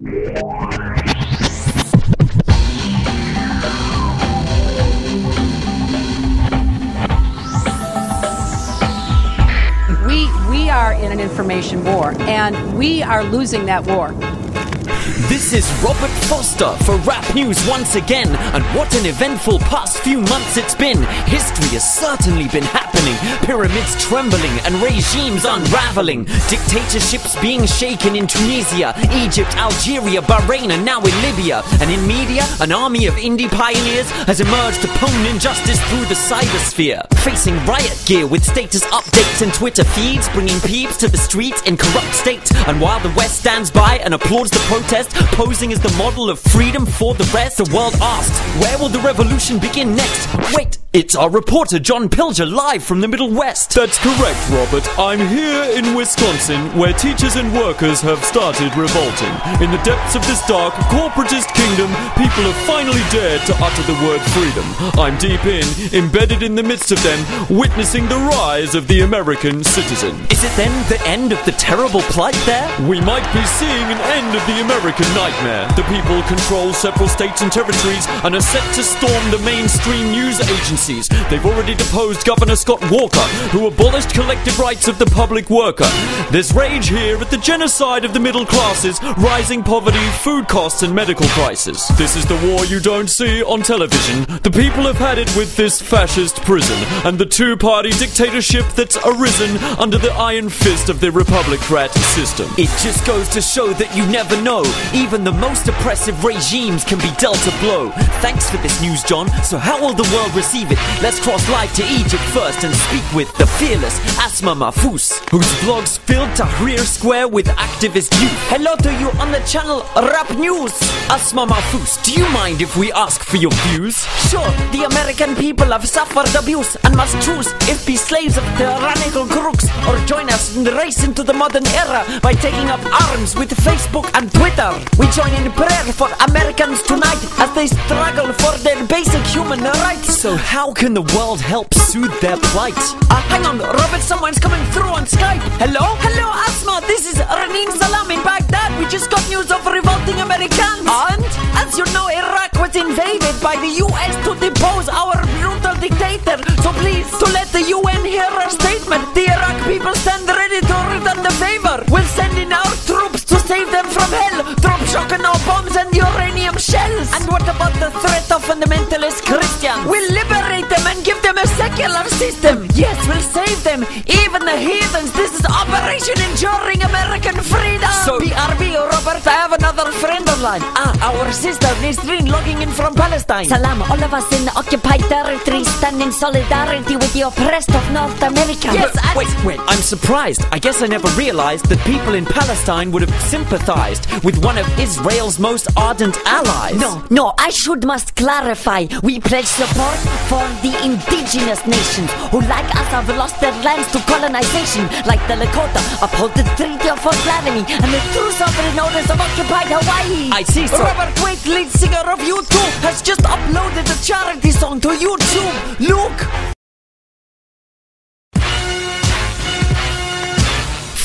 We are in an information war, and we are losing that war. This is Robert Foster for Rap News once again, and what an eventful past few months it's been. History has certainly been happening, pyramids trembling and regimes unraveling, dictatorships being shaken in Tunisia, Egypt, Algeria, Bahrain, and now in Libya. And in media, an army of indie pioneers has emerged to pwn injustice through the cybersphere, facing riot gear with status updates and Twitter feeds, bringing peeps to the streets in corrupt state. And while the West stands by and applauds the protest, posing as the model of freedom for the rest, the world asks, where will the revolution begin next? Wait, it's our reporter John Pilger live from the Middle West. That's correct, Robert. I'm here in Wisconsin, where teachers and workers have started revolting. In the depths of this dark, corporatist kingdom, people have finally dared to utter the word freedom. I'm deep embedded in the midst of them, witnessing the rise of the American citizen. Is it then the end of the terrible plight there? We might be seeing an end of the American nightmare. The people control several states and territories and are set to storm the mainstream news agencies. They've already deposed Governor Scott Walker, who abolished collective rights of the public worker. There's rage here at the genocide of the middle classes, rising poverty, food costs, and medical crisis. This is the war you don't see on television. The people have had it with this fascist prison and the two-party dictatorship that's arisen under the iron fist of the Republicrat system. It just goes to show that you never know. Even the most oppressive regimes can be dealt a blow. Thanks for this news, John. So how will the world receive it? Let's cross live to Egypt first and speak with the fearless Mahfouz, whose vlogs filled Tahrir Square with activist youth. Hello to you on the channel Rap News. Mahfouz, do you mind if we ask for your views? Sure, the American people have suffered abuse and must choose if be slaves of tyrannical crooks or join us in the race into the modern era by taking up arms with Facebook and Twitter. We join in prayer for Americans tonight as they struggle for their basic human rights. So how can the world help soothe their plight? Hang on, Robert, someone's coming through on Skype. Hello? Hello, Asma, this is Ranin Salam in Baghdad. We just got news of revolting Americans. And? As you know, Iraq was invaded by the US to depose our brutal dictator. So please, to let the UN hear our statement. The Iraq people stand ready to return the favor. We'll send in our troops to save them from hell. Drop shock and our bombs and uranium shells. And what about the threat of fundamentalist Christians? We'll liberate them and give them a secular system. Yes, we'll save them, even the heathens. This is Operation Ensuring American Freedom. So, BRB, Robert, I have another friend online. Our sister Nisreen logging in from Palestine. Salam, all of us in the occupied territory stand in solidarity with the oppressed of North America. Yes, wait, I'm surprised. I guess I never realized that people in Palestine would have sympathized with one of Israel's most ardent allies. No, I must clarify. We pledge support for the indigenous nations who, like us, have lost their lands to colonization, like the Lakota uphold the Treaty of Fort Laramie and the true sovereign owners of occupied Hawaii. I see, so Robert Waite, lead singer of U2, has just uploaded a charity song to YouTube. Look!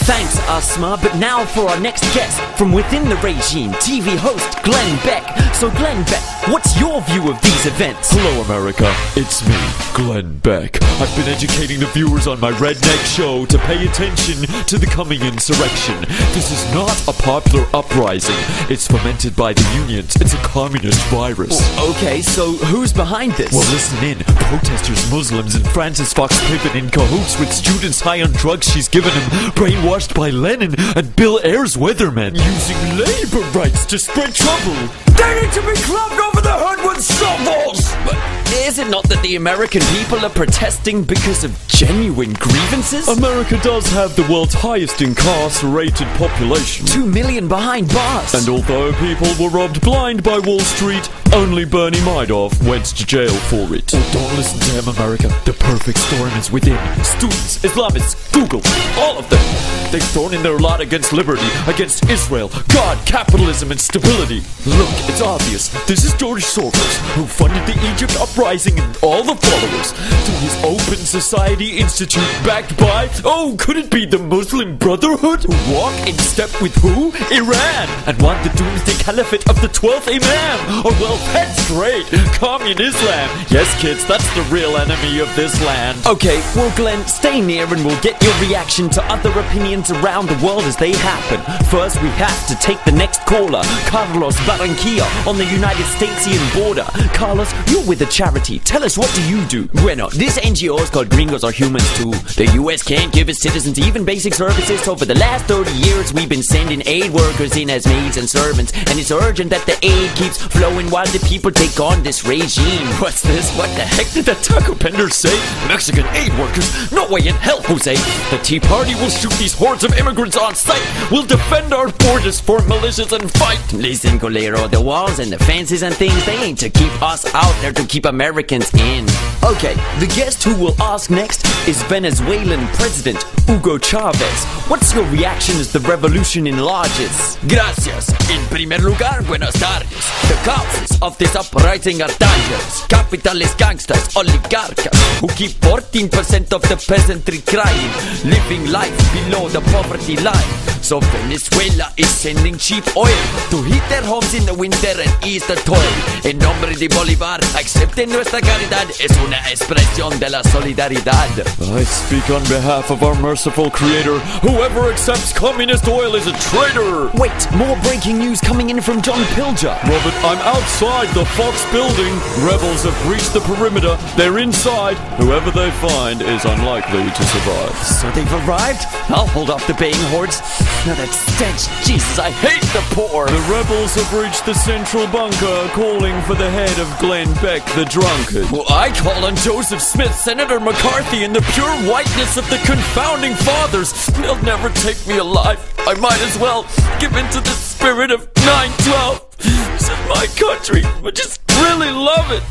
Thanks, Asma, but now for our next guest. From within the regime, TV host Glenn Beck. So Glenn Beck, what's your view of these events? Hello, America. It's me, Glenn Beck. I've been educating the viewers on my redneck show to pay attention to the coming insurrection. This is not a popular uprising. It's fomented by the unions. It's a communist virus. Okay, so who's behind this? Well, listen in. Protesters, Muslims, and Francis Fox Piven in cahoots with students high on drugs she's given them, brainwashed by Lenin and Bill Ayers weathermen, using labor rights to spread trouble. They need to be clubbed over the head with shovels! But is it not that the American people are protesting because of genuine grievances? America does have the world's highest incarcerated population. 2 million behind bars. And although people were robbed blind by Wall Street, Only Bernie Madoff went to jail for it. Oh, don't listen to him, America. The perfect storm is within. Students, Islamists, Google, all of them. They've thrown in their lot against liberty, against Israel, God, capitalism, and stability. Look, it's obvious. This is George Soros, who funded the Egypt uprising and all the followers through his Open Society Institute, backed by, oh, could it be the Muslim Brotherhood, who walk in step with who? Iran, and want the doomsday caliphate of the 12th Imam. Oh, well, that's great. Communist Islam. Yes, kids, that's the real enemy of this land. Okay, well, Glenn, stay near and we'll get your reaction to other opinions around the world as they happen. First, we have to take the next caller, Carlos Barranquilla, on the United Statesian border. Carlos, you're with a charity. Tell us, what do you do? Bueno, this NGO is called Gringos Are Humans Too. The US can't give its citizens even basic services, so for the last 30 years we've been sending aid workers in as maids and servants, and it's urgent that the aid keeps flowing while the people take on this regime. What's this? What the heck did that taco vendor say? Mexican aid workers? No way in hell, Jose. The Tea Party will shoot these hordes of immigrants on sight. We'll defend our borders for militias and fight. Listen, Colero, the walls and the fences and things, they ain't to keep us out, they're to keep Americans in. Okay, the guest who will ask next is Venezuelan President Hugo Chavez. What's your reaction as the revolution enlarges? Gracias. In primer lugar, buenas tardes. The causes of this uprising are dangerous. Capitalist gangsters, oligarchs, who keep 14% of the peasantry crying, living life below the poverty line. So Venezuela is sending cheap oil to heat their homes in the winter and ease the toil. En nombre de Bolívar, acepten nuestra caridad, es una expresión de la solidaridad. I speak on behalf of our merciful creator. Whoever accepts communist oil is a traitor. Wait, more breaking news coming in from John Pilger. Robert, I'm outside the Fox building. Rebels have breached the perimeter. They're inside. Whoever they find is unlikely to survive. So they've arrived? I'll hold off the baying hordes. Now that stench, Jesus, I hate the poor. The rebels have reached the central bunker, calling for the head of Glenn Beck, the drunkard. Well, I call on Joseph Smith, Senator McCarthy, and the pure whiteness of the confounding fathers. They'll never take me alive. I might as well give in to the spirit of 9/12. This is my country. I just really love it.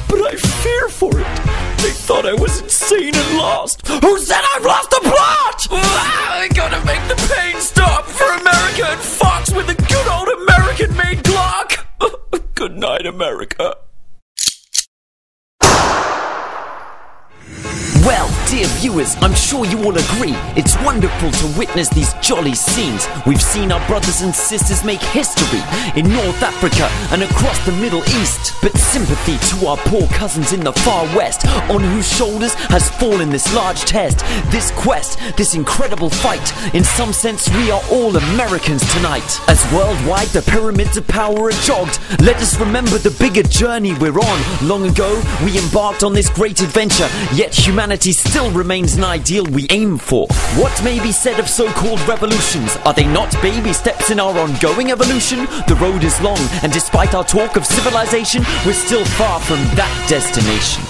But I fear for it. They thought I was insane and lost. Who said I've lost the plot? I gotta make the pain stop for America and Fox with a good old American-made Glock. Good night, America. Well, dear viewers, I'm sure you all agree, it's wonderful to witness these jolly scenes. We've seen our brothers and sisters make history in North Africa and across the Middle East. But sympathy to our poor cousins in the far west, on whose shoulders has fallen this large test, this quest, this incredible fight. In some sense, we are all Americans tonight. As worldwide the pyramids of power are jogged, let us remember the bigger journey we're on. Long ago, we embarked on this great adventure, yet humanity still remains an ideal we aim for. What may be said of so-called revolutions? Are they not baby steps in our ongoing evolution? The road is long, and despite our talk of civilization, we're still far from that destination.